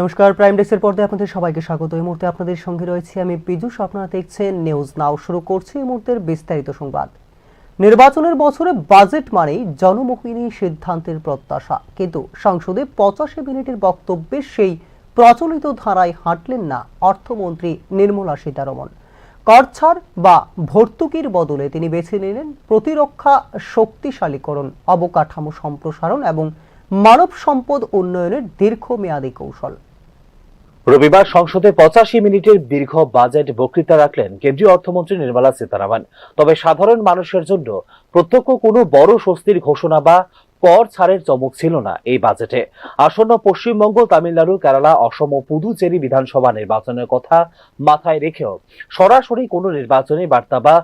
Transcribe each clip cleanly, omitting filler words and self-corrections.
নমস্কার, প্রাইম ডেস্কের পর্দায় আপনাদের সবাইকে স্বাগত। এই মুহূর্তে আপনাদের সঙ্গে রয়েছে আমি পীযূষ। আপনারা দেখছেন নিউজ নাও। শুরু করছি এই মুহূর্তের বিস্তারিত সংবাদ। নির্বাচনের বছরে বাজেট মানেই জনমোহিনী সিদ্ধান্তের প্রত্যাশা, কিন্তু সংসদে 85 মিনিটের বক্তব্যে সেই প্রচলিত ধারায় হাঁটলেন না অর্থমন্ত্রী নির্মলা সীতারমণ। কর ছাড় বা ভর্তুকির বদলে তিনি বেছে নিলেন প্রতিরক্ষা শক্তিশালীকরণ, অবকাঠামো সম্প্রসারণ এবং মানব সম্পদ উন্নয়নের দীর্ঘমেয়াদী কৌশল। রবিবার সংসদে 85 মিনিটের দীর্ঘ বাজেট বক্তৃতা রাখলেন কেন্দ্রীয় অর্থমন্ত্রী নির্মলা সীতারমণ। তবে সাধারণ মানুষের জন্য প্রত্যক্ষ কোনো বড় স্বস্তির ঘোষণা বা কর ছাড়ের চমক ছিল না এই বাজেটে। আসন্ন পশ্চিমবঙ্গ, তামিলনাড়ু, কেরালা, অসম ও পুদুচেরি বিধানসভা নির্বাচনের কথা মাথায় রেখেও সরাসরি কোনো নির্বাচনী বার্তা বা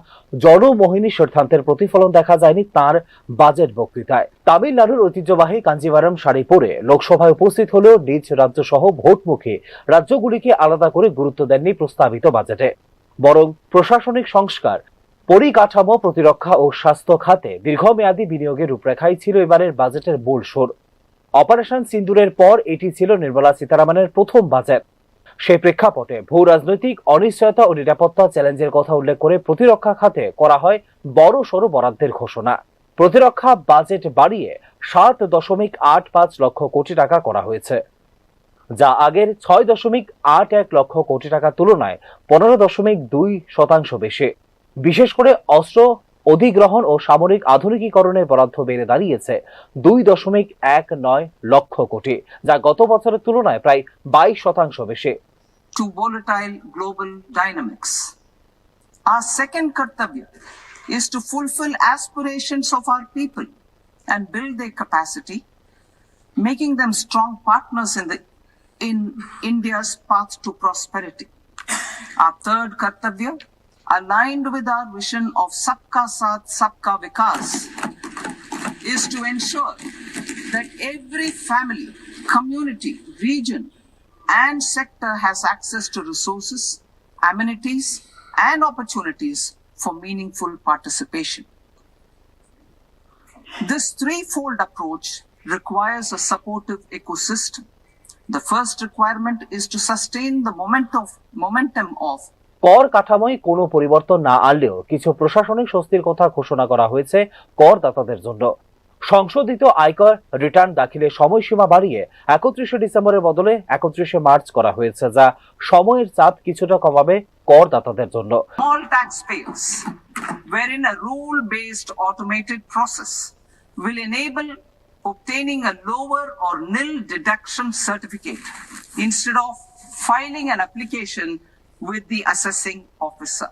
জনমোহিনী সিদ্ধান্তের প্রতিফলন দেখা যায়নি তার বাজেট বক্তৃতায়। তামিলনাড়ুর ঐতিহ্যবাহী কাঞ্জিভারম শাড়ি পরে লোকসভায় উপস্থিত হলেও নিজ রাজ্য সহ ভোটমুখী রাজ্যগুলিকে আলাদা করে গুরুত্ব দেননি প্রস্তাবিত বাজেটে। বরং প্রশাসনিক সংস্কার, পরিকাঠামো, প্রতিরক্ষা ও স্বাস্থ্য খাতে দীর্ঘমেয়াদী বিনিয়োগের রূপরেখাই ছিল এবারের বাজেটের মূল সুর। অপারেশন সিন্দুরের পর এটি ছিল নির্মলা সীতারমণের প্রথম বাজেট। সেই প্রেক্ষাপটে ভূ রাজনৈতিক অনিশ্চয়তা ও নিরাপত্তা চ্যালেঞ্জের কথা উল্লেখ করে প্রতিরক্ষা খাতে করা হয় বড় সড় বরাদ্দের ঘোষণা। প্রতিরক্ষা বাজেট বাড়িয়ে 7.85 লক্ষ কোটি টাকা করা হয়েছে, যা আগের 6.81 লক্ষ কোটি টাকার তুলনায় 15.2% বেশি। বিশেষ করে অস্ত্র অধিগ্রহণ ও সামরিক আধুনিকীকরণের বরাদ্দ বেড়ে দাঁড়িয়েছে 2.19 লক্ষ কোটি, যা গত বছরের তুলনায় প্রায় 22% বেশি। To volatile global dynamics. Our second kartavya is to fulfill aspirations of our people and build their capacity, making them strong partners in India's path to prosperity. Our third kartavya, aligned with our vision of Sabka Saath Sabka Vikas, is to ensure that every family, community, region and sector has access to resources, amenities and opportunities for meaningful participation. This threefold approach requires a supportive ecosystem. The first requirement is to sustain the momentum of কর কাঠামোয় কোনো পরিবর্তন না আনলেও কিছু প্রশাসনিক স্বস্তির কথা ঘোষণা করা হয়েছে করদাতাদের জন্য। সংশোধিত আয়কর রিটার্ন দাখিলের সময়সীমা বাড়িয়ে 31 ডিসেম্বরের বদলে 31 মার্চ করা হয়েছে, যা সময়ের চাপ কিছুটা কমাবে করদাতাদের জন্য। All taxpayers, wherein a rule-based automated process will enable obtaining a lower or nil deduction certificate instead of filing an application with the assessing officer.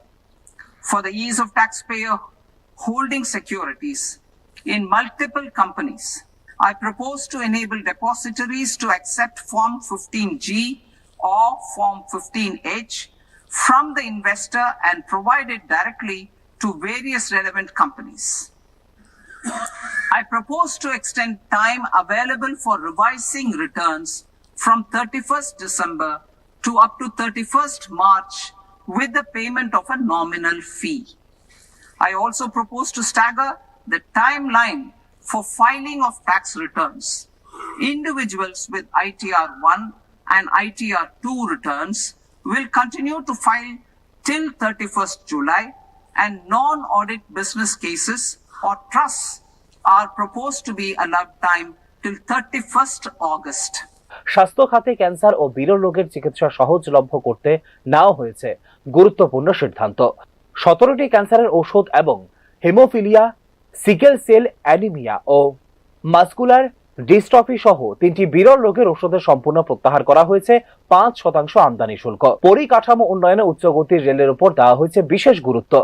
For the ease of taxpayer holding securities in multiple companies, I propose to enable depositories to accept Form 15G or Form 15H from the investor and provide it directly to various relevant companies. I propose to extend time available for revising returns from 31st December to up to 31st March with the payment of a nominal fee. I also propose to stagger the timeline for filing of tax returns. Individuals with ITR 1 and ITR 2 returns will continue to file till 31st July, and non-audit business cases or trusts are proposed to be allowed time till 31st August. স্বাস্থ্য খাতে cancer ও বিরল রোগের চিকিৎসা সহজলভ্য করতে নেওয়া হয়েছে গুরুত্বপূর্ণ সিদ্ধান্ত। 17টি ক্যান্সারের ঔষধ এবং হেমোফিলিয়া, সিকেল সেল অ্যানিমিয়া ও মাসকুলার ডিস্ট্রফি সহ 3টি বিরল রোগের ওষুধের সম্পূর্ণ প্রত্যাহার করা হয়েছে 5% আমদানি শুল্ক। পরিকাঠামো উন্নয়নে উচ্চগতির রেলের উপর দেওয়া হয়েছে বিশেষ গুরুত্ব।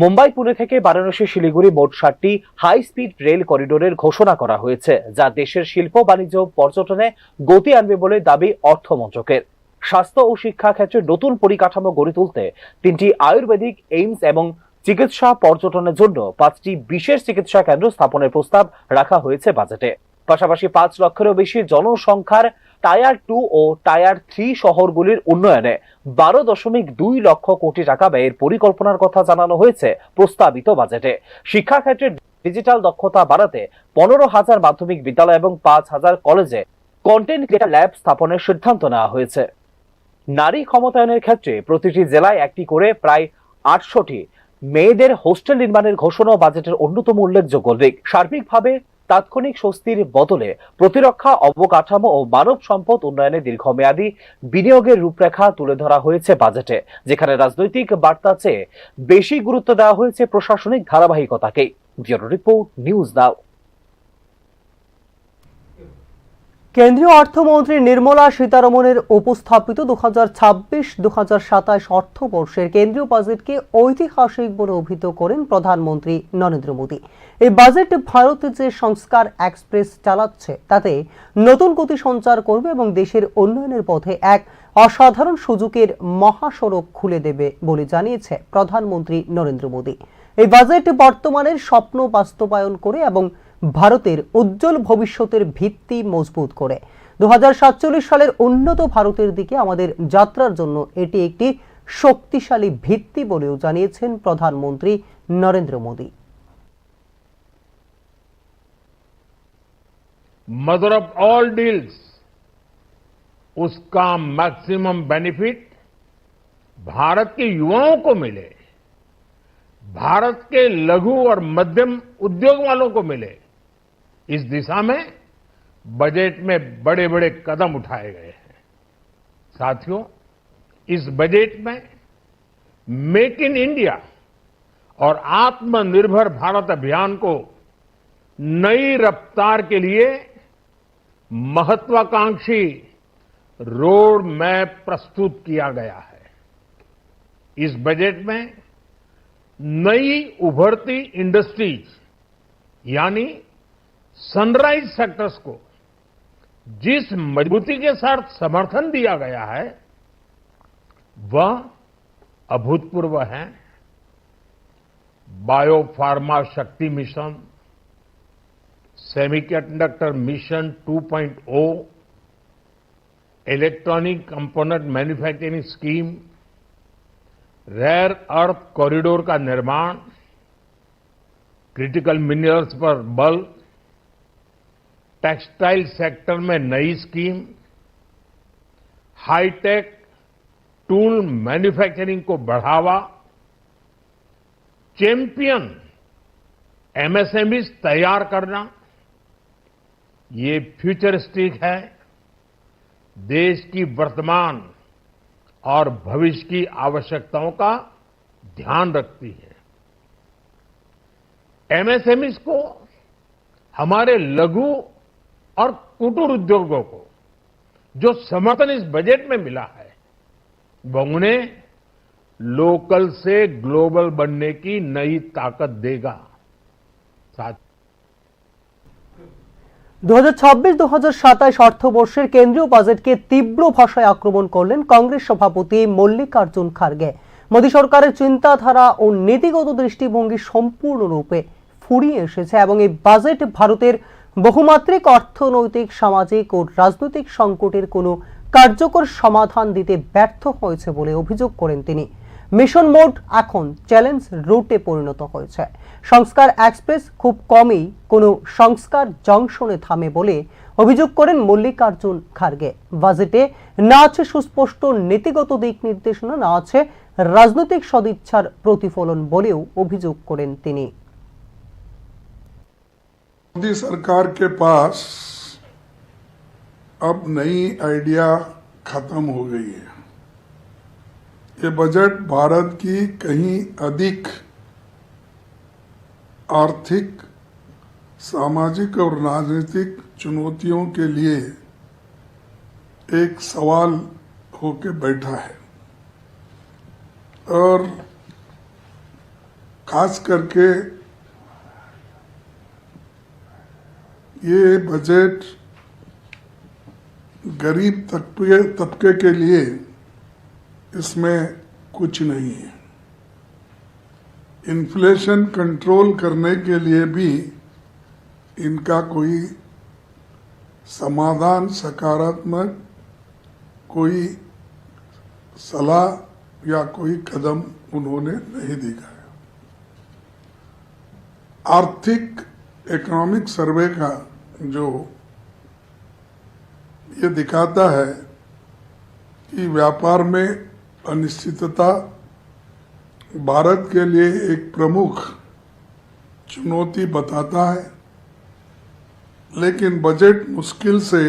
মুম্বাই, পুনে থেকে বারাণসী, শিলিগুড়ি মোট 7টি হাই স্পিড রেল করিডোরের ঘোষণা করা হয়েছে, যা দেশের শিল্প, বাণিজ্য, পর্যটনে গতি আনবে বলে দাবি অর্থমন্ত্রকের। স্বাস্থ্য ও শিক্ষা ক্ষেত্রে নতুন পরিকাঠামো গড়ে তুলতে 3টি আয়ুর্বেদিক এইমস এবং চিকিৎসা পর্যটনের জন্য 5টি বিশেষ চিকিৎসা কেন্দ্র স্থাপনের প্রস্তাব রাখা হয়েছে বাজেটে। পাশাপাশি 5 লক্ষেরও বেশি জনসংখ্যার টায়ার 2 ও টায়ার 3 শহরগুলির উন্নয়নে 12.2 লক্ষ কোটি টাকা ব্যয়ের পরিকল্পনার কথা জানানো হয়েছে প্রস্তাবিত বাজেটে। শিক্ষাক্ষেত্রে ডিজিটাল দক্ষতা বাড়াতে 15,000 মাধ্যমিক বিদ্যালয় এবং 5,000 কলেজে কন্টেন্ট ক্রিয়েটর ল্যাব স্থাপনের সিদ্ধান্ত নেওয়া হয়েছে। নারী ক্ষমতায়নের ক্ষেত্রে প্রতিটি জেলায় একটি করে প্রায় 800টি মেয়েদের হোস্টেল নির্মাণের ঘোষণা বাজেটের অন্যতম উল্লেখযোগ্য দিক। সার্বিকভাবে তাৎক্ষণিক স্বস্তির বদলে প্রতিরক্ষা, অবকাঠামো ও মানব সম্পদ উন্নয়নে দীর্ঘমেয়াদী বিনিয়োগের রূপরেখা তুলে ধরা হয়েছে বাজেটে, যেখানে রাজনৈতিক বার্তা চেয়ে বেশি গুরুত্ব দেওয়া হয়েছে প্রশাসনিক ধারাবাহিকতাকে। Bureau report, news now. কেন্দ্রীয় অর্থমন্ত্রী নির্মলা সীতারমণের উপস্থাপিত 2026-2027 অর্থবর্ষের কেন্দ্রীয় বাজেটকে ঐতিহাসিক বলে অভিহিত করেন প্রধানমন্ত্রী নরেন্দ্র মোদী। এই বাজেট ভারতে যে সংস্কার এক্সপ্রেস চালাচ্ছে তাতে নতুন গতি সঞ্চার করবে এবং দেশের উন্নয়নের পথে এক অসাধারণ সুযোগের মহাসড়ক খুলে দেবে বলে জানিয়েছে প্রধানমন্ত্রী নরেন্দ্র মোদী। এই বাজেট বর্তমানের স্বপ্ন বাস্তবায়ন করে এবং ভারতের উজ্জ্বল ভবিষ্যতের ভিত্তি মজবুত করে 2047 সালের উন্নত ভারতের দিকে আমাদের যাত্রার জন্য এটি একটি শক্তিশালী ভিত্তি বলেও জানিয়েছেন প্রধানমন্ত্রী Narendra Modi. Mother of all deals, उसका मैक्सिमम बेनिफिट भारत के युवाओं को मिले, भारत के लघु और मध्यम उद्योग वालों को मिले। इस दिशा में बजट में बड़े बड़े कदम उठाए गए हैं। साथियों, इस बजट में मेक इन इंडिया और आत्मनिर्भर भारत अभियान को नई रफ्तार के लिए महत्वाकांक्षी रोड मैप प्रस्तुत किया गया है। इस बजट में नई उभरती इंडस्ट्रीज यानी सनराइज सेक्टर्स को जिस मजबूती के साथ समर्थन दिया गया है वह अभूतपूर्व है। Biopharma Shakti mission, semiconductor mission 2.0, electronic component manufacturing scheme, rare earth corridor का निर्माण, क्रिटिकल मिनरल्स पर बल, टेक्सटाइल सेक्टर में नई स्कीम, हाईटेक टूल मैन्युफैक्चरिंग को बढ़ावा, चैंपियन एमएसएमईज तैयार करना, ये फ्यूचरिस्टिक है, देश की वर्तमान और भविष्य की आवश्यकताओं का ध्यान रखती है। एमएसएमईज को, हमारे लघु और कुटीर उद्योगों को जो समर्थन इस बजट में मिला है वह उन्हें लोकल से ग्लोबल बनने की नई ताकत देगा। 2026-2027 অর্থবর্ষের কেন্দ্রীয় বাজেটকে তীব্র ভাষায় আক্রমণ করলেন কংগ্রেস সভাপতি মল্লিকার্জুন খার্গে। মোদী সরকারের চিন্তাধারা ও নীতিগত দৃষ্টিভঙ্গি সম্পূর্ণরূপে ফুরিয়ে এসেছে এবং এই বাজেট ভারতের বহুমাত্রিক অর্থনৈতিক, সামাজিক ও রাজনৈতিক সংকটের কোনো কার্যকর সমাধান দিতে ব্যর্থ হয়েছে বলে অভিযোগ করেন তিনি। মিশন মোড এখন চ্যালেঞ্জ রুটে পরিণত হয়েছে। সংস্কার এক্সপ্রেস খুব কমই কোনো সংস্কার জংশনে থামে বলে অভিযোগ করেন মল্লিকার্জুন খার্গে। বাজেটে না আছে সুস্পষ্ট নীতিগত দিক নির্দেশনা, না আছে রাজনৈতিক সদিচ্ছার প্রতিফলন বলেও অভিযোগ করেন তিনি। मोदी सरकार के पास अब नई आइडिया खत्म हो गई है। ये बजट भारत की कहीं अधिक आर्थिक, सामाजिक और राजनीतिक चुनौतियों के लिए एक सवाल होके बैठा है और खास करके ये बजट गरीब तबके के लिए इसमें कुछ नहीं है। इन्फ्लेशन कंट्रोल करने के लिए भी इनका कोई समाधान, सकारात्मक कोई सलाह या कोई कदम उन्होंने नहीं दिखाया। आर्थिक इकोनॉमिक सर्वे का जो ये दिखाता है कि व्यापार में अनिश्चितता भारत के लिए एक प्रमुख चुनौती बताता है, लेकिन बजट मुश्किल से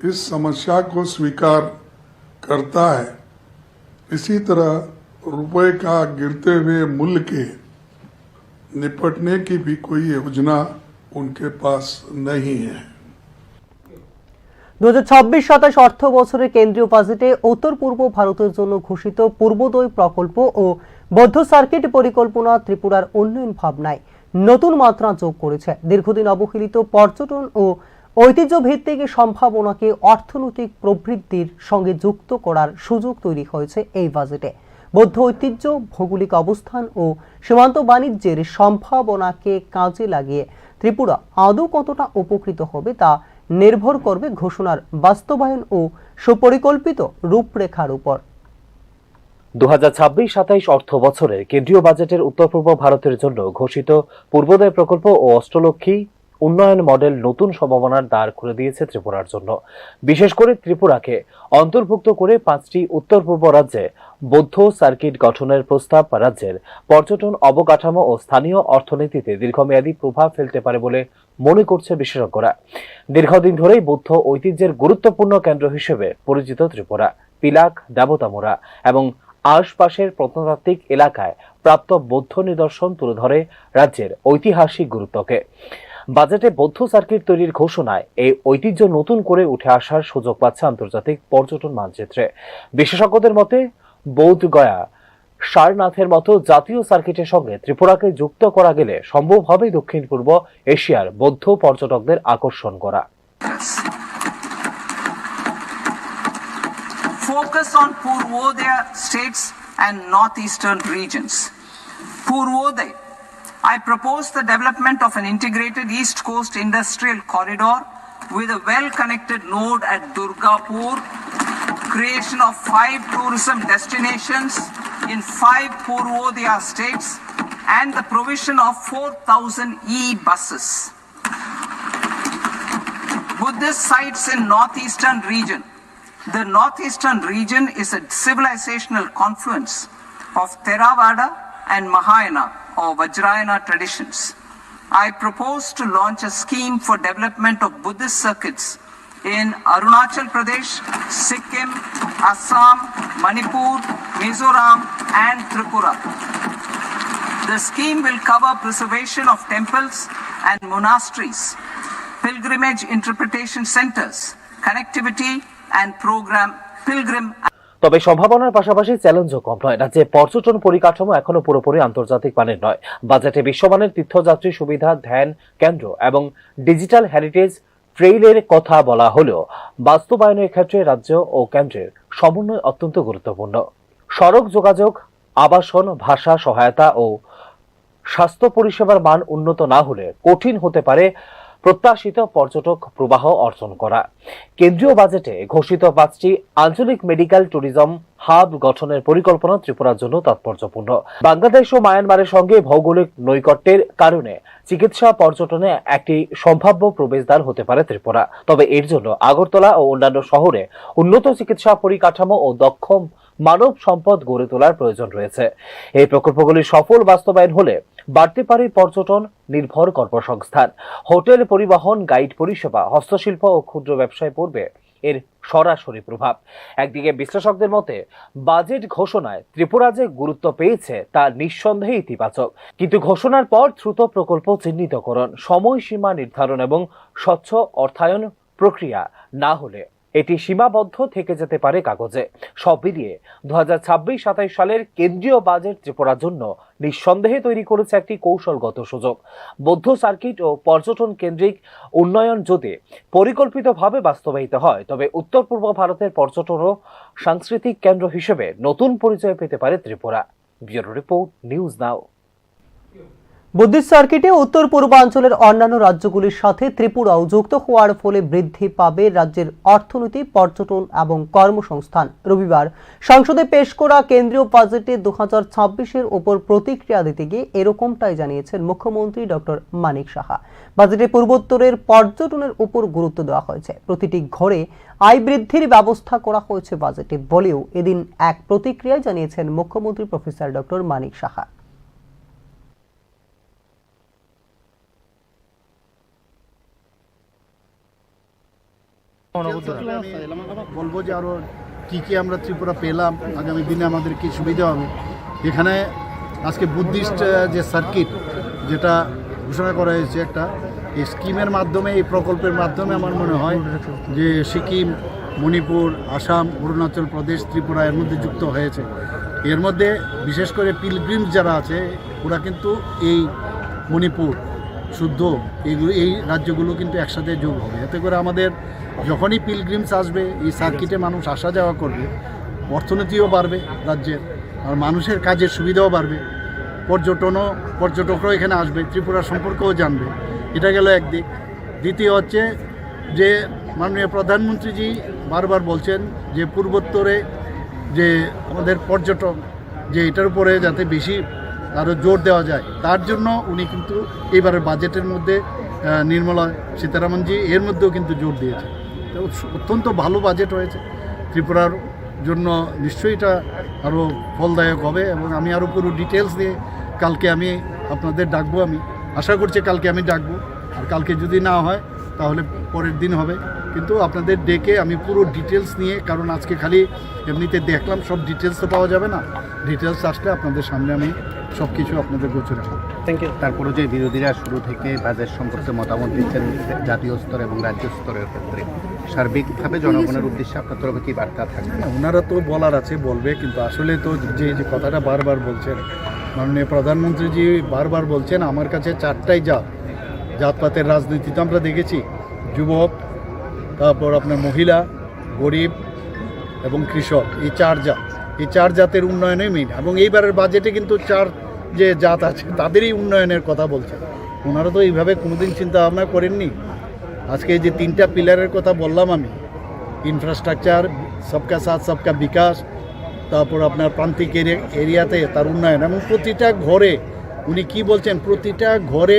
इस समस्या को स्वीकार करता है। इसी तरह रुपए का गिरते हुए मूल्य के निपटने की भी कोई योजना उनके पास नहीं है। 2026-27 অর্থ বছরের কেন্দ্রীয় বাজেটে উত্তর পূর্ব ভারতের জন্য ঘোষিত পূর্বোদয় প্রকল্প ও বৌদ্ধ সার্কিট পরিকল্পনা ত্রিপুরার উন্নয়ন ভাবনায় নতুন মাত্রা যোগ করেছে। দীর্ঘদিন অবহেলিত পর্যটন ও ঐতিহ্য ভিত্তিক সম্ভাবনাকে অর্থনৈতিক প্রবৃদ্ধির সঙ্গে যুক্ত করার সুযোগ তৈরি হয়েছে এই বাজেটে। বৌদ্ধ ঐতিহ্য, ভৌগোলিক অবস্থান ও সীমান্ত বাণিজ্যের সম্ভাবনাকে কাজে লাগিয়ে ত্রিপুরা আদৌ কতটা উপকৃত হবে তা নির্ভর করবে ঘোষণার বাস্তবায়ন ও সুপরিকল্পিত রূপরেখার উপর। 2026-27 অর্থ বছরের কেন্দ্রীয় বাজেটের উত্তর পূর্ব ভারতের জন্য ঘোষিত পূর্বোদয় প্রকল্প ও অষ্টলক্ষ্মী উন্নয়ন মডেল নতুন সম্ভাবনার দ্বার খুলে দিয়েছে ত্রিপুরার জন্য। বিশেষ করে ত্রিপুরাকে অন্তর্ভুক্ত করে 5টি উত্তর পূর্ব রাজ্যে বৌদ্ধ সার্কিট গঠনের প্রস্তাব রাজ্যের পর্যটন অবকাঠামো ও স্থানীয় অর্থনীতিতে দীর্ঘমেয়াদী প্রভাব ফেলতে পারে বলে মনে করছে বিশেষজ্ঞরা। দীর্ঘদিন ধরেই বৌদ্ধ ঐতিহ্যের গুরুত্বপূর্ণ কেন্দ্র হিসেবে পরিচিত ত্রিপুরা পিলাক, দেবতামুরা এবং আশপাশের প্রত্নতাত্ত্বিক এলাকায় প্রাপ্ত বৌদ্ধ নিদর্শন তুলে ধরে রাজ্যের ঐতিহাসিক গুরুত্বকে। বাজেটে বৌদ্ধ সার্কিট তৈরির ঘোষণায় এই ঐতিহ্য নতুন করে উঠে আসার সুযোগ পাচ্ছে আন্তর্জাতিক পর্যটন মানচিত্রে। বিশেষজ্ঞদের মতে বৌদ্ধ গয়া, সারনাথের মতো জাতীয় সার্কিটের সঙ্গে ত্রিপুরাকে যুক্ত করা গেলে সম্ভব হবে দক্ষিণ পূর্ব এশিয়ার বৌদ্ধ পর্যটকদের আকর্ষণ করা। Focus on Purvodaya states and northeastern regions. Purvodaya, I propose the development of an integrated East Coast industrial corridor with a well-connected node at Durgapur, creation of 5 tourism destinations in 5 Purvodaya states, and the provision of 4,000 e-buses. Buddhist sites in northeastern region. The northeastern region is a civilizational confluence of Theravada and Mahayana or Vajrayana traditions. I propose to launch a scheme for development of Buddhist circuits in Arunachal Pradesh, Sikkim, Assam, Manipur, Mizoram and Tripura. The scheme will cover preservation of temples and monasteries, pilgrimage interpretation centers, connectivity and pilgrim. তবে সম্ভাবনার পাশাপাশি চ্যালেঞ্জও কম নয়। রাজ্যে পর্যটন পরিকাঠামো এখনো পুরোপুরি আন্তর্জাতিক মানের নয়। বাজেটে বিশ্বমানের তীর্থযাত্রী সুবিধা, ধ্যান কেন্দ্র এবং ডিজিটাল হেরিটেজ ট্রেইলের কথা বলা হলেও বাস্তবায়নের ক্ষেত্রে রাজ্য ও কেন্দ্রের সমন্বয় অত্যন্ত গুরুত্বপূর্ণ। সড়ক যোগাযোগ, আবাসন, ভাষা সহায়তা ও স্বাস্থ্য পরিষেবার মান উন্নত না হলে কঠিন হতে পারে প্রত্যাশিত পর্যটক প্রবাহ অর্জন করা। কেন্দ্রীয় বাজেটে ঘোষিত 5টি আঞ্চলিক মেডিকেল ট্যুরিজম হাব গঠনের পরিকল্পনা ত্রিপুরার জন্য তাৎপর্যপূর্ণ। বাংলাদেশ ও মায়ানমারের সঙ্গে ভৌগোলিক নৈকট্যের কারণে চিকিৎসা পর্যটনে একটি সম্ভাব্য প্রবেশদ্বার হতে পারে ত্রিপুরা। তবে এর জন্য আগরতলা ও অন্যান্য শহরে উন্নত চিকিৎসা পরিকাঠামো ও দক্ষ মানব সম্পদ গড়ে তোলার প্রয়োজন রয়েছে। এই প্রকল্পগুলি সফল বাস্তবায়ন হলে বাড়তে পারে পর্যটন নির্ভর কর্মসংস্থান, হোটেল পরিবহন, গাইড পরিষেবা, হস্তশিল্প ও ক্ষুদ্র ব্যবসায় পড়বে এর সরাসরি প্রভাব। একদিকে বিশ্লেষকদের মতে বাজেট ঘোষণায় ত্রিপুরা যে গুরুত্ব পেয়েছে তা নিঃসন্দেহে ইতিবাচক, কিন্তু ঘোষণার পর দ্রুত প্রকল্প চিহ্নিতকরণ, সময়সীমা নির্ধারণ এবং স্বচ্ছ অর্থায়ন প্রক্রিয়া না হলে এটি সীমাবদ্ধ থেকে যেতে পারে কাগজে। সব মিলিয়ে 2026-27 সালের কেন্দ্রীয় বাজেট ত্রিপুরার জন্য নিঃসন্দেহে তৈরি করেছে একটি কৌশলগত সুযোগ। বৌদ্ধ সার্কিট ও পর্যটন কেন্দ্রিক উন্নয়ন যদি পরিকল্পিতভাবে বাস্তবায়িত হয় তবে উত্তর পূর্ব ভারতের পর্যটন ও সাংস্কৃতিক কেন্দ্র হিসেবে নতুন পরিচয় পেতে পারে ত্রিপুরা। ব্যুরো রিপোর্ট, নিউজ নাও। বুদ্ধিস্ট সার্কিটে উত্তর পূর্বাঞ্চলের অন্যান্য রাজ্যগুলির সাথে ত্রিপুরাও যুক্ত হওয়ার ফলে বৃদ্ধি পাবে রাজ্যের অর্থনীতি, পর্যটন এবং কর্মসংস্থান। রবিবার সংসদে পেশ করা কেন্দ্রীয় বাজেটে 2026-এর ওপর প্রতিক্রিয়া দিতে গিয়ে এরকমটাই জানিয়েছেন মুখ্যমন্ত্রী ডক্টর মানিক সাহা। বাজেটে পূর্বোত্তরের পর্যটনের উপর গুরুত্ব দেওয়া হয়েছে, প্রতিটি ঘরে আয় বৃদ্ধির ব্যবস্থা করা হয়েছে বাজেটে বলেও এদিন এক প্রতিক্রিয়ায় জানিয়েছেন মুখ্যমন্ত্রী প্রফেসর ডক্টর মানিক সাহা। বলবো যে আরো কি কি আমরা ত্রিপুরা পেলাম, আগামী দিনে আমাদের কি সুবিধা হবে। এখানে আজকে বুদ্ধিস্ট যে সার্কিট যেটা ঘোষণা করা হয়েছে একটা এই স্কিমের মাধ্যমে, এই প্রকল্পের মাধ্যমে আমার মনে হয় যে সিকিম, মণিপুর, আসাম, অরুণাচল প্রদেশ, ত্রিপুরা এর মধ্যে যুক্ত হয়েছে। এর মধ্যে বিশেষ করে পিলগ্রিমস যারা আছে ওরা কিন্তু এই মণিপুর, শুদ্ধ এই রাজ্যগুলো কিন্তু একসাথে যোগ হবে। এতে করে আমাদের যখনই পিলগ্রিমস আসবে, এই সার্কিটে মানুষ আসা যাওয়া করবে, অর্থনীতিও বাড়বে রাজ্যের, আর মানুষের কাজের সুবিধাও বাড়বে, পর্যটকরাও এখানে আসবে, ত্রিপুরার সম্পর্কেও জানবে। এটা গেল একদিক। দ্বিতীয় হচ্ছে যে মাননীয় প্রধানমন্ত্রীজি বারবার বলছেন যে পূর্বোত্তরে যে আমাদের পর্যটন যে এটার উপরে যাতে বেশি আরও জোর দেওয়া যায়, তার জন্য উনি কিন্তু এবারের বাজেটের মধ্যে নির্মলা সীতারামনজি এর মধ্যেও কিন্তু জোর দিয়েছে। তো অত্যন্ত ভালো বাজেট হয়েছে ত্রিপুরার জন্য, নিশ্চয়ই এটা আরও ফলদায়ক হবে। এবং আমি আরও পুরো ডিটেলস দিয়ে কালকে আমি আপনাদের ডাকবো, আমি আশা করছি কালকে আমি ডাকবো, আর কালকে যদি না হয় তাহলে পরের দিন হবে। কিন্তু আপনাদের ডেকে আমি পুরো ডিটেলস নিয়ে, কারণ আজকে খালি এমনিতে দেখলাম, সব ডিটেলস তো পাওয়া যাবে না, ডিটেলস আসলে আপনাদের সামনে আমি সব কিছু আপনাদের গোচরে রাখবো। Thank you. তারপরে যে বিরোধীরা শুরু থেকে বাজেট সম্পর্কে মতামত দিচ্ছেন জাতীয় স্তর এবং রাজ্য স্তরের ক্ষেত্রে, সার্বিকভাবে জনগণের উদ্দেশ্যে আপনার তরফে কি বার্তা থাকবে? ওনারা তো বলার আছে বলবে, কিন্তু আসলে তো যে কথাটা বারবার বলছেন মাননীয় প্রধানমন্ত্রীজি, বারবার বলছেন আমার কাছে চারটাই জাতপাতের রাজনীতি তো আমরা দেখেছি, যুবক, তারপর আপনার মহিলা, গরিব এবং কৃষক, এই চার জাতের উন্নয়নে মেইন। এবং এইবারের বাজেটে কিন্তু চার যে জাত আছে তাদেরই উন্নয়নের কথা বলছেন। ওনারা তো এইভাবে কোনোদিন চিন্তা ভাবনা করেননি। আজকে যে তিনটা পিলারের কথা বললাম আমি, ইনফ্রাস্ট্রাকচার, সবকা সাথ সবকা বিকাশ, তারপর আপনার প্রান্তিক এরিয়াতে তার উন্নয়ন, এবং প্রতিটা ঘরে উনি কি বলছেন, প্রতিটা ঘরে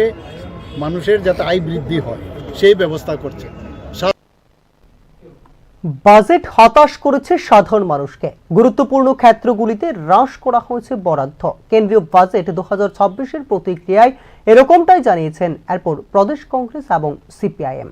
মানুষের যাতে আয় বৃদ্ধি হয় সেই ব্যবস্থা করছে। বাজেট হতাশ করেছে সাধারণ মানুষকে, গুরুত্বপূর্ণ ক্ষেত্রগুলিতে হ্রাস করা হয়েছে বরাদ্দ। কেন্দ্রীয় বাজেট 2026-এর প্রতিক্রিয়ায় এরকমটাই জানিয়েছেন এরপর প্রদেশ কংগ্রেস এবং সিপিআইএম।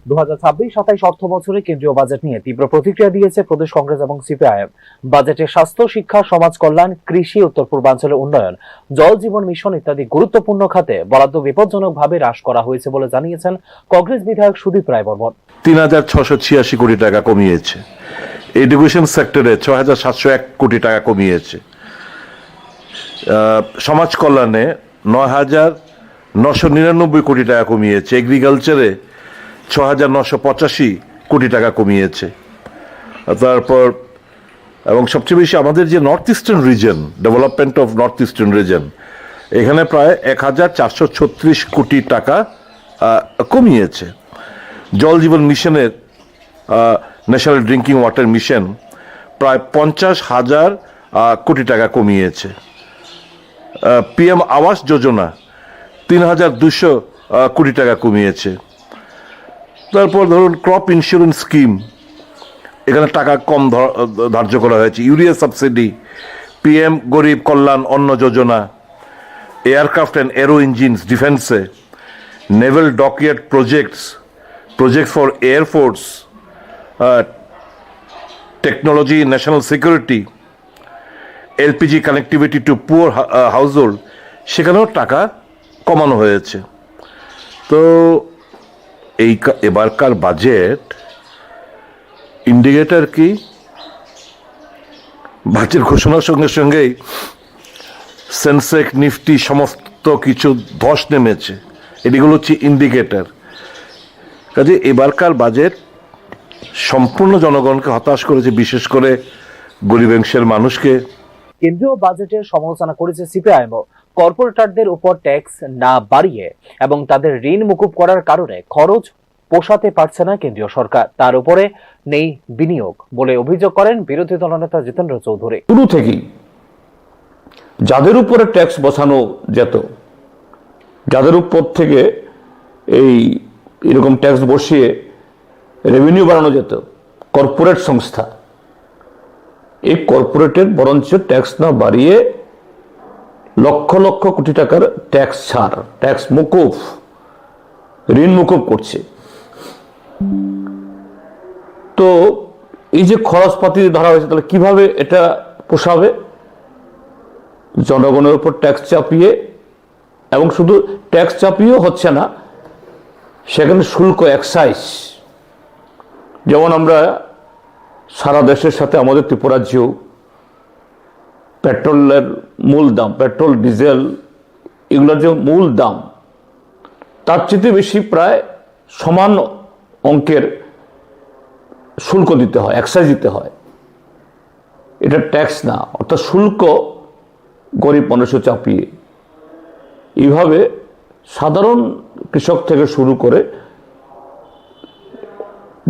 2026-27 অর্থ বছরে কেন্দ্রীয় বাজেট নিয়ে তীব্র প্রতিক্রিয়া দিয়েছে প্রদেশ কংগ্রেস এবং সিপিআইএম। বাজেটে স্বাস্থ্য, শিক্ষা, সমাজ কল্যাণ, কৃষি, উত্তর পূর্বাঞ্চলের উন্নয়ন, জল জীবন মিশন ইত্যাদি গুরুত্বপূর্ণ খাতে বরাদ্দ বিপজ্জনকভাবে হ্রাস করা হয়েছে বলে জানিয়েছেন কংগ্রেস বিধায়ক সুদীপ রায় বর্মন। 3,686 কোটি টাকা কমিয়েছে, এডুকেশন সেক্টরে 6,701 কোটি টাকা কমিয়েছে, সমাজ কল্যাণে 9,999 কোটি টাকা কমিয়েছে, এগ্রিকালচারে 6,985 কোটি টাকা কমিয়েছে। তারপর এবং সবচেয়ে বেশি আমাদের যে north eastern reason, development of north eastern reason, এখানে প্রায় 1,436 কোটি টাকা কমিয়েছে। জল জীবন মিশনের, ন্যাশনাল ড্রিঙ্কিং ওয়াটার মিশন, প্রায় 50,000 কোটি টাকা কমিয়েছে। পিএম আবাস যোজনা 3,200 কোটি টাকা কমিয়েছে। তারপর ধরুন ক্রপ ইন্স্যুরেন্স স্কিম, এখানে টাকা কম ধার্য করা হয়েছে। Urea subsidy, PM Garib Kalyan Anna Yojana, aircraft and aero engines ডিফেন্সে, naval dockyard projects for air force, technology, national security, LPG connectivity to poor household, সেখানেও টাকা কমানো হয়েছে। তো এবারকার বাজেট ইন্ডিকেটর কি, বাজেট ঘোষণার সঙ্গে সঙ্গেই সেন্সেক্স, নিফটি সমস্ত কিছু ধস নেমেছে, এগুলো হচ্ছে ইন্ডিকেটর। কাজে এবারকার বাজেট সম্পূর্ণ জনগণকে হতাশ করেছে, বিশেষ করে গরিব অংশের মানুষকে। কেন্দ্রীয় বাজেটের সমালোচনা করেছে সিপিআইএমও। কর্পোরেটরদের উপর ট্যাক্স না বাড়িয়ে এবং তাদের ঋণ মুকুব করার কারণে খরচ পোষাতে পারছে না কেন্দ্রীয় সরকার, তার উপরে নেই বিনিয়োগ বলে অভিযোগ করেন বিরোধী দলনেতা জিতেন্দ্র চৌধুরী। শুরু থেকেই যাদের উপরে ট্যাক্স বসানো যেত, যাদের উপর থেকে এরকম ট্যাক্স বসিয়ে রেভিনিউ বাড়ানো যেত, কর্পোরেট সংস্থা, এই কর্পোরেটের বরঞ্চ ট্যাক্স না বাড়িয়ে লক্ষ লক্ষ কোটি টাকার ট্যাক্স ছাড়, ট্যাক্স মুকুব, ঋণ মুকুব করছে। তো এই যে খরচপাতি ধরা হয়েছে, তাহলে কিভাবে এটা পোষাবে? জনগণের উপর ট্যাক্স চাপিয়ে, এবং শুধু ট্যাক্স চাপিয়েও হচ্ছে না, সেখানে শুল্ক, এক্সাইজ, যেমন আমরা সারা দেশের সাথে আমাদের ত্রিপুরাজ্যেও পেট্রোলের মূল দাম, পেট্রোল ডিজেল এগুলোর যে মূল দাম, তার চেয়ে বেশি প্রায় সমান অঙ্কের শুল্ক দিতে হয়, এক্সাইজ দিতে হয়। এটা ট্যাক্স না, অর্থাৎ শুল্ক গরিব মানুষও চাপিয়ে। এইভাবে সাধারণ কৃষক থেকে শুরু করে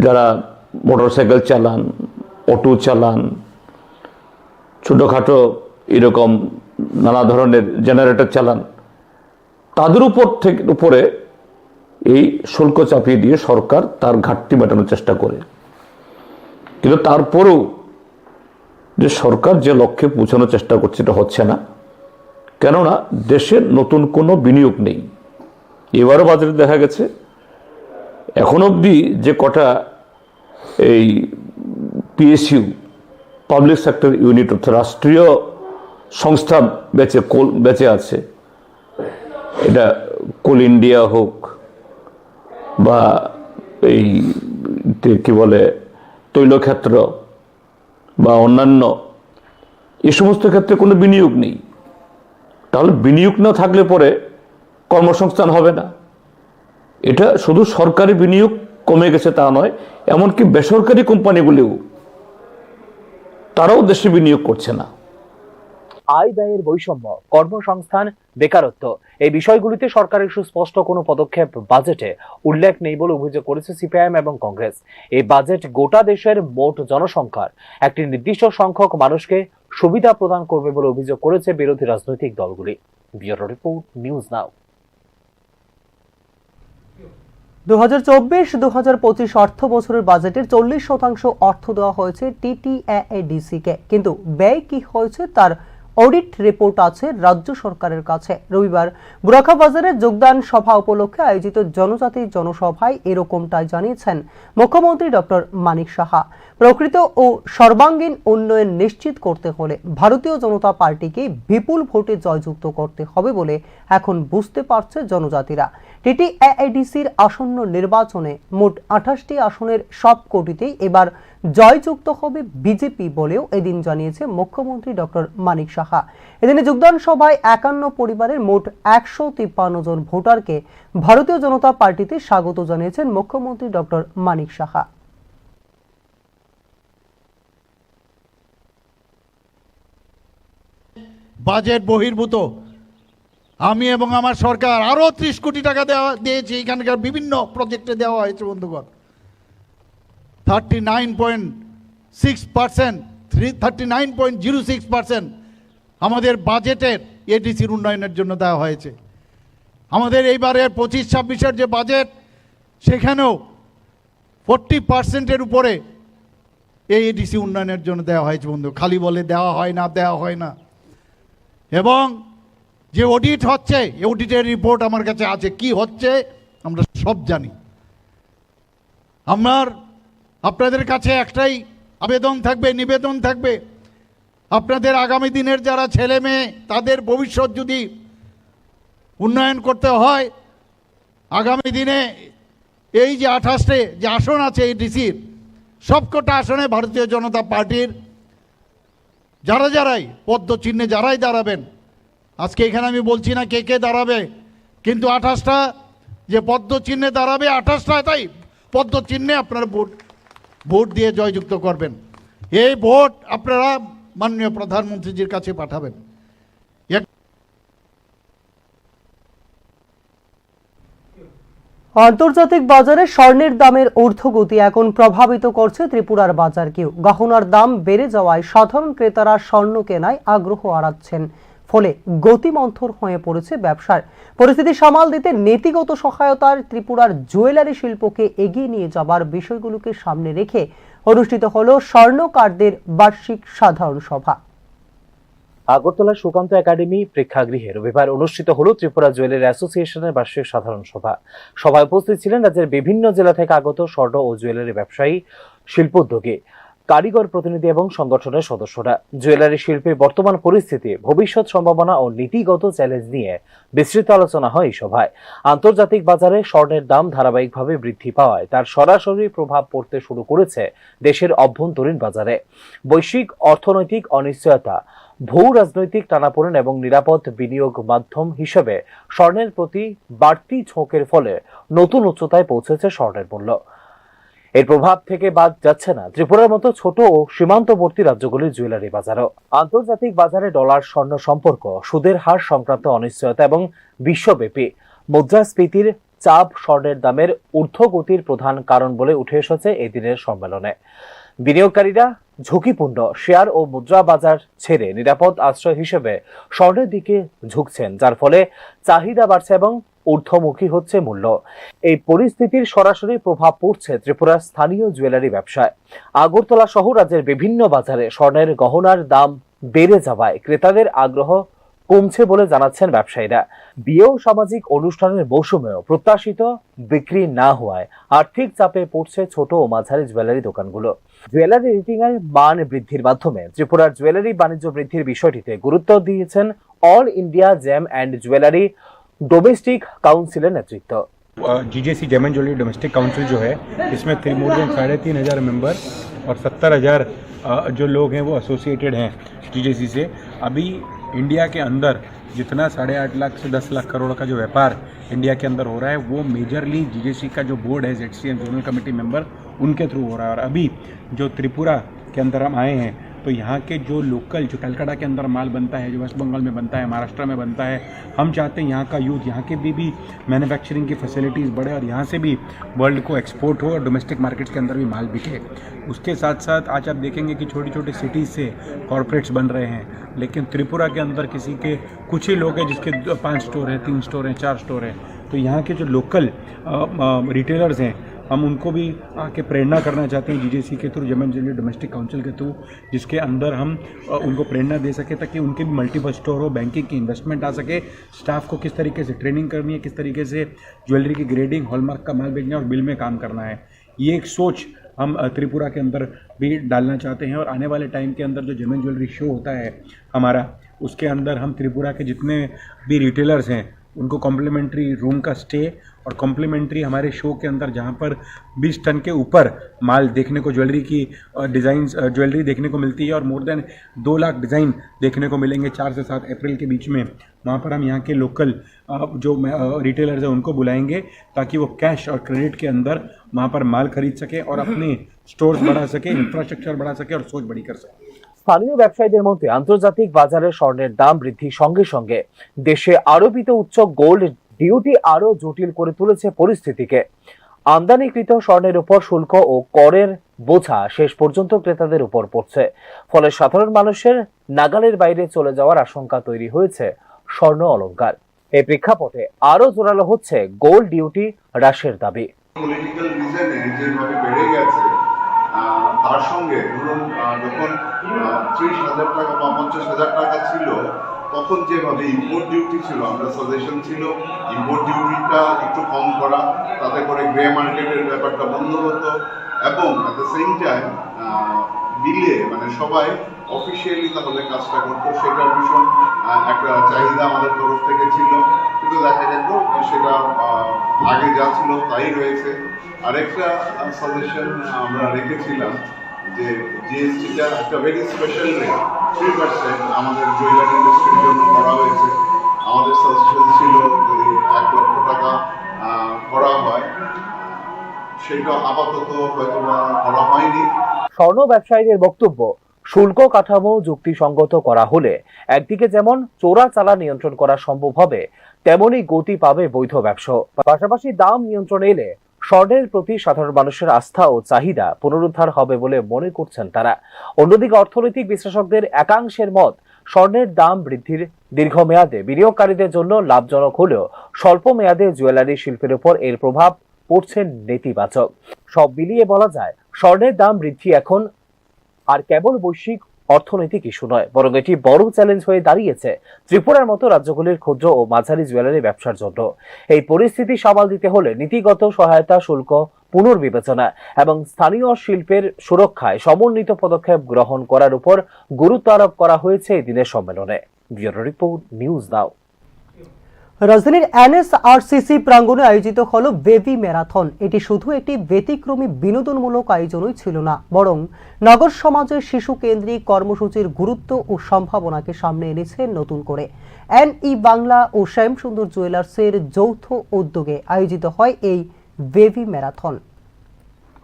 যারা মোটরসাইকেল চালান, অটো চালান, ছোটোখাটো এরকম নানা ধরনের জেনারেটর চালান, তাদের উপরে এই শুল্ক চাপিয়ে দিয়ে সরকার তার ঘাটতি মেটানোর চেষ্টা করে। কিন্তু তারপরেও যে সরকার যে লক্ষ্যে পৌঁছানোর চেষ্টা করছে, এটা হচ্ছে না, কেননা দেশের নতুন কোনো বিনিয়োগ নেই। এবারও বাজারে দেখা গেছে এখন অবধি যে কটা এই পিএসইউ, পাবলিক সেক্টর ইউনিট, অর্থাৎ রাষ্ট্রীয় সংস্থা বেঁচে আছে, এটা কোল ইন্ডিয়া হোক বা এই কি বলে তৈলক্ষেত্র বা অন্যান্য, এই সমস্ত ক্ষেত্রে কোনো বিনিয়োগ নেই। তাহলে বিনিয়োগ না থাকলে পরে কর্মসংস্থান হবে না। এটা শুধু সরকারি বিনিয়োগ কমে গেছে তা নয়, এমনকি বেসরকারি কোম্পানিগুলিও তারাও দেশে বিনিয়োগ করছে না। আয় ব্যয়ের বৈষম্য, কর্মসংস্থান, বেকারত্ব, এই বিষয়গুলিতে সরকারের সুস্পষ্ট কোনো পদক্ষেপ বাজেটে উল্লেখ নেই বলে অভিযোগ করেছে সিপিআইএম এবং কংগ্রেস। এই বাজেট গোটা দেশের মোট জনসংখ্যার একটি নির্দিষ্ট সংখ্যক মানুষকে সুবিধা প্রদান করবে বলে অভিযোগ করেছে বিরোধী রাজনৈতিক দলগুলি। ব্যুরো রিপোর্ট, নিউজ নাও। 2024-2025 অর্থ বছরের বাজেটের 40% অর্থ দেওয়া হয়েছে টিটিএডিসি কে, কিন্তু ব্যয় কি হয়েছে তার অডিট রিপোর্ট আছে রাজ্য সরকারের কাছে। রবিবার বুরাখা বাজারে যোগদান সভা উপলক্ষে আয়োজিত জনজাতি জনসভায় এরকমটাই জানিয়েছেন মুখ্যমন্ত্রী ডক্টর মানিক সাহা। প্রকৃত ও সর্বাঙ্গীন উন্নয়ন নিশ্চিত করতে হলে ভারতীয় জনতা পার্টিকে বিপুল ভোটে জয়যুক্ত করতে হবে বলে এখন বুঝতে পারছে জনজাতিরা। টিটিএডিসির আসন্ন নির্বাচনে মোট 28টি আসনের সবকটিতেই এবার জয়যুক্ত হবে বিজেপি বলেও এদিন জানিয়েছে মুখ্যমন্ত্রী ডক্টর মানিক সাহা। এদিনে যোগদান সভায় 51 পরিবারের মোট 153 জন ভোটারকে ভারতীয় জনতা পার্টিতে স্বাগত জানিয়েছেন মুখ্যমন্ত্রী ডক্টর মানিক সাহা। বাজেট বহির্ভূত আমি এবং আমার সরকার আরো 30 কোটি টাকা দিয়েছি, এখানকার বিভিন্ন প্রজেক্টে দেওয়া হয়েছে বন্ধুগণ। 39.06% আমাদের বাজেটের এডিসির উন্নয়নের জন্য দেওয়া হয়েছে। আমাদের এইবারের 25-26-এর যে বাজেট, সেখানেও 40%-এর উপরে এই এডিসি উন্নয়নের জন্য দেওয়া হয়েছে বন্ধু। খালি বলে দেওয়া হয় না। এবং যে অডিট হচ্ছে, এই অডিটের রিপোর্ট আমার কাছে আছে, কি হচ্ছে আমরা সব জানি। আপনাদের কাছে একটাই নিবেদন থাকবে, আপনাদের আগামী দিনের যারা ছেলে মেয়ে, তাদের ভবিষ্যৎ যদি উন্নয়ন করতে হয়, আগামী দিনে এই যে 28টে যে আসন আছে এই ডিসির, সবকটা আসনে ভারতীয় জনতা পার্টির যারাই পদ্ম চিহ্নে যারাই দাঁড়াবেন, আজকে এখানে আমি বলছি না কে দাঁড়াবে, কিন্তু 28টা যে পদ্ম চিহ্নে দাঁড়াবে, 28টা তাই পদ্ম চিহ্নে আপনারা ভোট দিয়ে জয়যুক্ত করবেন। এই ভোট আপনারা মাননীয় প্রধানমন্ত্রীজির কাছে পাঠাবেন। আন্তর্জাতিক বাজারে স্বর্ণের দামের ঊর্ধ্বগতি এখন প্রভাবিত করছে ত্রিপুরার বাজারকেও। গহনার দাম বেড়ে যাওয়ায় সাধারণ ক্রেতারা স্বর্ণ কেনায় আগ্রহ হারাচ্ছেন, ফলে গতিমন্থর হয়ে পড়েছে ব্যবসার। পরিস্থিতি সামাল দিতে নীতিগত সহায়তার ত্রিপুরার জুয়েলারি শিল্পকে এগিয়ে নিয়ে যাবার বিষয়গুলোকে সামনে রেখে অনুষ্ঠিত হলো স্বর্ণকারদের বার্ষিক সাধারণ সভা। আগরতলা সুকান্ত একাডেমি প্রেক্ষাগৃহে রবিবার অনুষ্ঠিত হলো ত্রিপুরা জুয়েলারি অ্যাসোসিয়েশনের বার্ষিক সাধারণ সভা। সভায় উপস্থিত ছিলেন রাজ্যের বিভিন্ন জেলা থেকে আগত স্বর্ণ ও জুয়েলারি ব্যবসায়ী, শিল্পোদ্যোগী, কারিগর প্রতিনিধি এবং সংগঠনের সদস্যরা। জুয়েলারি শিল্পের বর্তমান পরিস্থিতি, ভবিষ্যৎ সম্ভাবনা ও নীতিগত চ্যালেঞ্জ নিয়ে বিস্তৃত আলোচনা হয় এই সভায়। আন্তর্জাতিক বাজারে স্বর্ণের দাম ধারাবাহিকভাবে বৃদ্ধি পাওয়ায় তার সরাসরি প্রভাব পড়তে শুরু করেছে দেশের অভ্যন্তরীণ বাজারে। বৈশ্বিক অর্থনৈতিক অনিশ্চয়তা, ভূ রাজনৈতিক টানাপোড়েন এবং নিরাপদ বিনিয়োগ মাধ্যম হিসেবে স্বর্ণের প্রতি বাড়তি ঝোঁকের ফলে নতুন উচ্চতায় পৌঁছেছে স্বর্ণের মূল্য। এর প্রভাব থেকে বাদ যাচ্ছে না ত্রিপুরার মতো ছোট ও সীমান্তবর্তী রাজ্যগুলির জুয়েলারি বাজারও। আন্তর্জাতিক বাজারে ডলার স্বর্ণ সম্পর্ক, সুদের হার সংক্রান্ত অনিশ্চয়তা এবং বিশ্বব্যাপী মুদ্রাস্ফীতির চাপ স্বর্ণের দামের ঊর্ধ্বগতির প্রধান কারণ বলে উঠে এসেছে এই দিনের সম্মেলনে। বিনিয়োগকারীরা ঝুঁকিপূর্ণ শেয়ার ও মুদ্রা বাজার ছেড়ে নিরাপদ আশ্রয় হিসেবে স্বর্ণের দিকে ঝুঁকছেন, যার ফলে চাহিদা বাড়ছে এবং ঊর্ধ্বমুখী হচ্ছে মূল্য। এই পরিস্থিতির সরাসরি প্রভাব পড়ছে ত্রিপুরার স্থানীয় জুয়েলারি ব্যবসায়। আগরতলা সহ রাজ্যের বিভিন্ন বাজারে স্বর্ণের গহনার দাম বেড়ে যাওয়ায় ক্রেতাদের আগ্রহ কমছে বলে জানাচ্ছেন ব্যবসায়ীরা। বিয়ে ও সামাজিক অনুষ্ঠানের মৌসুমেও প্রত্যাশিত বিক্রি না হওয়ায় আর্থিক চাপে পড়ছে ছোট ও মাঝারি জুয়েলারি দোকানগুলো। জুয়েলারি রেটিং এর মান বৃদ্ধির মাধ্যমে ত্রিপুরার জুয়েলারি বাণিজ্য বৃদ্ধির বিষয়টিতে গুরুত্ব দিয়েছেন all India gem and jewellery domestic council नेतृत्व। GJC gem and jewellery domestic council जो है, इसमें मोर देन 3,500 मेंबर और 70,000 जो लोग हैं वो एसोसिएटेड हैं जीजेसी से। अभी इंडिया के अंदर जितना 8.5 लाख से 10 लाख करोड़ का जो व्यापार इंडिया के अंदर हो रहा है, वो मेजरली जीजेसी का जो बोर्ड है, ZCM जोनल कमेटी मेंबर, उनके थ्रू हो रहा है। और अभी जो त्रिपुरा के अंदर हम आए हैं, तो यहाँ के जो लोकल, जो कलकत्ता के अंदर माल बनता है, जो वेस्ट बंगाल में बनता है, महाराष्ट्र में बनता है, हम चाहते हैं यहाँ का यूथ, यहाँ के भी मैन्युफैक्चरिंग की फैसिलिटीज़ बढ़े और यहाँ से भी वर्ल्ड को एक्सपोर्ट हो और डोमेस्टिक मार्केट्स के अंदर भी माल बिके। उसके साथ साथ आज आप देखेंगे कि छोटी छोटी सिटीज़ से कॉरपोरेट्स बन रहे हैं, लेकिन त्रिपुरा के अंदर किसी के कुछ ही लोग हैं जिसके 5 स्टोर हैं, 3 स्टोर हैं, 4 स्टोर हैं। तो यहाँ के जो लोकल रिटेलर्स हैं, हम उनको भी आके प्रेरणा करना चाहते हैं जीजेसी के through, gem and jewellery domestic council के थ्रू, जिसके अंदर हम उनको प्रेरणा दे सके ताकि उनके भी मल्टीपल स्टोर हो, बैंकिंग की इन्वेस्टमेंट आ सके, स्टाफ को किस तरीके से ट्रेनिंग करनी है, किस तरीके से ज्वेलरी की ग्रेडिंग, हॉलमार्क का माल बेचना और बिल में काम करना है। ये एक सोच हम त्रिपुरा के अंदर भी डालना चाहते हैं। और आने वाले टाइम के अंदर जो जेम एंड ज्वेलरी शो होता है हमारा, उसके अंदर हम त्रिपुरा के जितने भी रिटेलर्स हैं उनको कॉम्प्लीमेंट्री रूम का स्टे और कॉम्प्लीमेंट्री हमारे शो के अंदर जहाँ पर 20 टन के ऊपर माल देखने को, ज्वेलरी की डिज़ाइन ज्वेलरी देखने को मिलती है और मोर देन 2 लाख डिज़ाइन देखने को मिलेंगे 4 से 7 अप्रैल के बीच में। वहाँ पर हम यहाँ के लोकल जो रिटेलर्स हैं उनको बुलाएंगे ताकि वो कैश और क्रेडिट के अंदर वहाँ पर माल खरीद सकें और अपने स्टोर्स बढ़ा सकें, इंफ्रास्ट्रक्चर बढ़ा सकें और सोच बड़ी कर सकें। স্থানীয় ব্যবসায়ীদের মধ্যে আন্তর্জাতিক বাজারে স্বর্ণের দাম বৃদ্ধির সঙ্গে সঙ্গে দেশে আরোপিত উচ্চ গোল্ড ডিউটি আরো জটিল করে তুলেছে পরিস্থিতিকে। আমদানিকৃত স্বর্ণের উপর শুল্ক ও করের বোঝা শেষ পর্যন্ত ক্রেতাদের উপর পড়ছে, ফলে সাধারণ মানুষের নাগালের বাইরে চলে যাওয়ার আশঙ্কা তৈরি হয়েছে স্বর্ণ অলংকার। এই প্রেক্ষাপটে আরো জোরালো হচ্ছে গোল্ড ডিউটি হ্রাসের দাবি। পলিটিক্যাল রিজনে যেভাবে বেড়ে গেছে, তার সঙ্গে ধরুন যখন 30,000 টাকা বা 50,000 টাকা ছিল, তখন যেভাবে ইম্পোর্ট ডিউটি ছিল, আমরা সাজেশন ছিল ইম্পোর্ট ডিউটিটা একটু কম করা, তাতে করে গ্রে মার্কেটের ব্যাপারটা বন্ধ হতো এবং অ্যাট দ্য সেম টাইম বিলে মানে সবাই অফিসিয়ালি তাহলে কাজটা করতো। সেটার ভীষণ একটা চাহিদা আমাদের তরফ থেকে ছিল, কিন্তু দেখা গেল সেটা আগে যা ছিল তাই রয়েছে। আরেকটা সাজেশন আমরা রেখেছিলাম যে জিএসটিটা একটা ভেরি স্পেশাল রেট 3% আমাদের জুয়েলারি ইন্ডাস্ট্রির জন্য করা হয়েছে। আমাদের সাজেশন ছিল যদি 1 লক্ষ টাকা করা হয়, সেটা আপাতত হয়তো করা হয়নি। স্বর্ণ ব্যবসায়ীদের বক্তব্য, শুল্ক কাঠামো যুক্তিসঙ্গত করা হলে একদিকে যেমন চোরাচালান নিয়ন্ত্রণ করা সম্ভব হবে, তেমনি গতি পাবে বৈধ ব্যবসা। পাশাপাশি দাম নিয়ন্ত্রণে এলে স্বর্ণের প্রতি সাধারণ মানুষের আস্থা ও চাহিদা পুনরুদ্ধার হবে বলে মনে করছেন তারা। অন্যদিকে অর্থনৈতিক বিশ্লেষকদের একাংশের মত, স্বর্ণের দাম বৃদ্ধির দীর্ঘমেয়াদে বিনিয়োগকারীদের জন্য লাভজনক হলেও স্বল্প মেয়াদে জুয়েলারি শিল্পের উপর এর প্রভাব পড়ছে নেতিবাচক। সব মিলিয়ে বলা যায়, স্বর্ণের দাম বৃদ্ধি এখন আর কেবল বৈশ্বিক অর্থনৈতিক ইস্যু নয়, বরং এটি বড় চ্যালেঞ্জ হয়ে দাঁড়িয়েছে ত্রিপুরার মতো রাজ্যগুলির ক্ষুদ্র ও মাঝারি জুয়েলারি ব্যবসার জন্য। এই পরিস্থিতি সামাল দিতে হলে নীতিগত সহায়তা, শুল্ক পুনর্বিবেচনা এবং স্থানীয় শিল্পের সুরক্ষায় সমন্বিত পদক্ষেপ গ্রহণ করার উপর গুরুত্ব আরোপ করা হয়েছে এই দিনের সম্মেলনে। ব্যুরো রিপোর্ট, নিউজ নাও। রাজধানীর এনএসআরসিসি প্রাঙ্গণে আয়োজিত হলো বেবি ম্যারাথন। এটি শুধু একটি ব্যতিক্রমী বিনোদনমূলক আয়োজনই ছিল না, বরং নগর সমাজের শিশু কেন্দ্রিক কর্মসূচির গুরুত্ব ও সম্ভাবনাকে সামনে এনেছে নতুন করে। এনই বাংলা ও শ্যামসুন্দর জুয়েলার্সের যৌথ উদ্যোগে আয়োজিত হয় এই বেবি ম্যারাথন।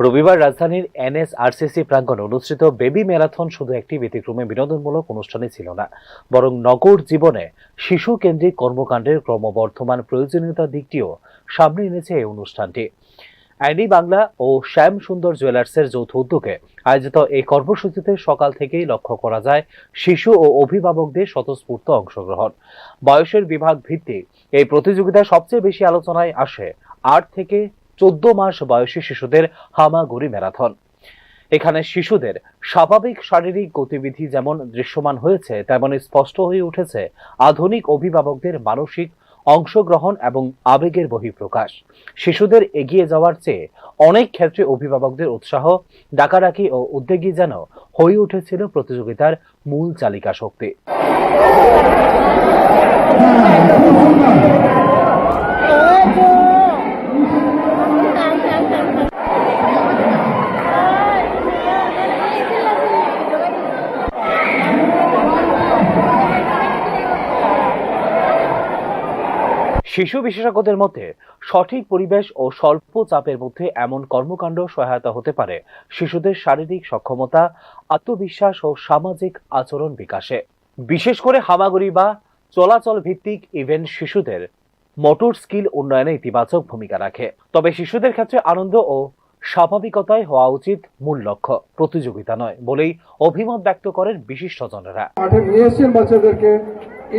রবিবার রাজধানীর এনএসআরসিসি প্রাঙ্গণে অনুষ্ঠিত বেবি ম্যারাথন শুধু একটি ব্যতিক্রমী বিনোদনমূলক অনুষ্ঠানই ছিল না, বরং নগর জীবনে শিশু কেন্দ্রিক কর্মকাণ্ডের ক্রমবর্ধমান প্রয়োজনীয়তার দিকটিও সামনে এনেছে এই অনুষ্ঠানটি। এনই বাংলা ও শ্যাম সুন্দর জুয়েলার্সের যৌথ উদ্যোগে আয়োজিত এই কর্মসূচিতে সকাল থেকেই লক্ষ্য করা যায় শিশু ও অভিভাবকদের স্বতঃস্ফূর্ত অংশগ্রহণ। বয়সের বিভাগ ভিত্তিক এই প্রতিযোগিতায় সবচেয়ে বেশি আলোচনায় আসে 8 থেকে 14 মাস বয়সী শিশুদের হামাগুড়ি ম্যারাথন। এখানে শিশুদের স্বাভাবিক শারীরিক গতিবিধি যেমন দৃশ্যমান হয়েছে, তেমনি স্পষ্ট হয়ে উঠেছে আধুনিক অভিভাবকদের মানসিক অংশগ্রহণ এবং আবেগের বহিঃপ্রকাশ। শিশুদের এগিয়ে যাওয়ার চেয়ে অনেক ক্ষেত্রে অভিভাবকদের উৎসাহ, ডাকাডাকি ও উদ্যোগী যেন হয়ে উঠেছিল প্রতিযোগিতার মূল চালিকা শক্তি। শিশু বিশেষজ্ঞদের মতে সঠিক পরিবেশ ও স্বল্প চাপের মধ্যে এমন কর্মকাণ্ড সহায়তা হতে পারে শিশুদের শারীরিক সক্ষমতা, আত্মবিশ্বাস ও সামাজিক আচরণ বিকাশে। বিশেষ করে হামাগুড়ি বা চলাচল ভিত্তিক ইভেন্ট শিশুদের মোটর স্কিল উন্নয়নে ইতিবাচক ভূমিকা রাখে। তবে শিশুদের ক্ষেত্রে আনন্দ ও স্বাভাবিকতায় হওয়া উচিত মূল লক্ষ্য, প্রতিযোগিতা নয় বলেই অভিমত ব্যক্ত করেন বিশিষ্টজনেরা। মাঠে নিয়ে এসেছেন বাচ্চাদেরকে,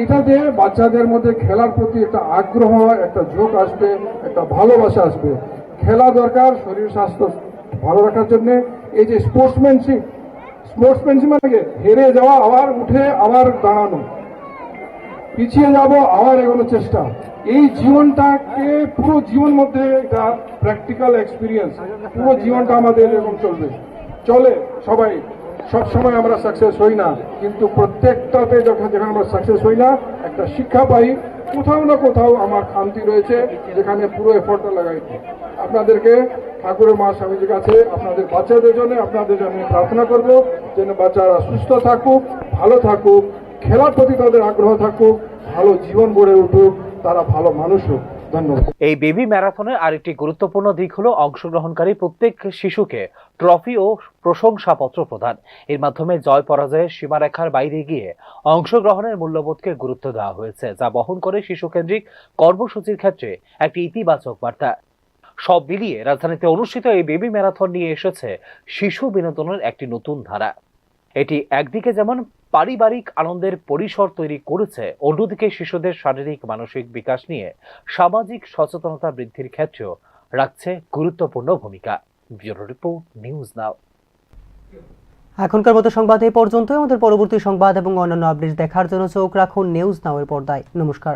এটা দিয়ে বাচ্চাদের মধ্যে খেলার প্রতি একটা আগ্রহ, একটা ঝোঁক আসবে, একটা ভালোবাসা আসবে। খেলা দরকার শরীর স্বাস্থ্য ভালো রাখার জন্য। এই যে স্পোর্টসম্যানশিপ মানে হেরে যাওয়া, আবার উঠে আবার দাঁড়ানো, পিছিয়ে যাব আবার এগোনোর চেষ্টা, এই জীবনটাকে পুরো জীবন মধ্যে এটা প্র্যাকটিক্যাল এক্সপিরিয়েন্স, পুরো জীবনটা আমাদের এরকম চলে। সবাই সব সময় আমরা সাকসেস হই না, কিন্তু প্রত্যেকটাতে যখন আমরা সাকসেস হই না, একটা শিক্ষা পাই, কোথাও না কোথাও আমার খামতি রয়েছে যেখানে পুরো এফোর্টটা লাগাইছি। আপনাদেরকে ঠাকুরের মা স্বামীজির কাছে আপনাদের বাচ্চাদের জন্য প্রার্থনা করব যেন বাচ্চারা সুস্থ থাকুক, ভালো থাকুক, খেলার প্রতি তাদের আগ্রহ থাকুক, ভালো জীবন গড়ে উঠুক, তারা ভালো মানুষ হোক। ধন্যবাদ। এই বেবি ম্যারাথনের আরেকটি গুরুত্বপূর্ণ দিক হলো অংশগ্রহণকারী প্রত্যেক শিশুকে ট্রফি ও প্রশংসাপত্র প্রদান। এর মাধ্যমে জয় পরাজয়ের সীমারেখার বাইরে গিয়ে অংশগ্রহণের মূল্যবোধকে গুরুত্ব দেওয়া হয়েছে, যা বহন করে শিশুকেন্দ্রিক কর্মসূচির ক্ষেত্রে একটি ইতিবাচক বার্তা। সব মিলিয়ে রাজধানীতে অনুষ্ঠিত এই বেবি ম্যারাথন নিয়ে এসেছে শিশু বিনোদনের একটি নতুন ধারা। এটি একদিকে যেমন পারিবারিক আনন্দের পরিসর তৈরি করেছে, অন্যদিকে শিশুদের শারীরিক মানসিক বিকাশ নিয়ে সামাজিক সচেতনতা বৃদ্ধির ক্ষেত্রেও রাখছে গুরুত্বপূর্ণ ভূমিকা। ব্যুরো রিপোর্ট, নিউজ নাও। এখনকার মতো সংবাদ এই পর্যন্তই। আমাদের পরবর্তী সংবাদ এবং অন্যান্য আপডেট দেখার জন্য চোখ রাখুন নিউজ নাও এর পর্দায়। নমস্কার।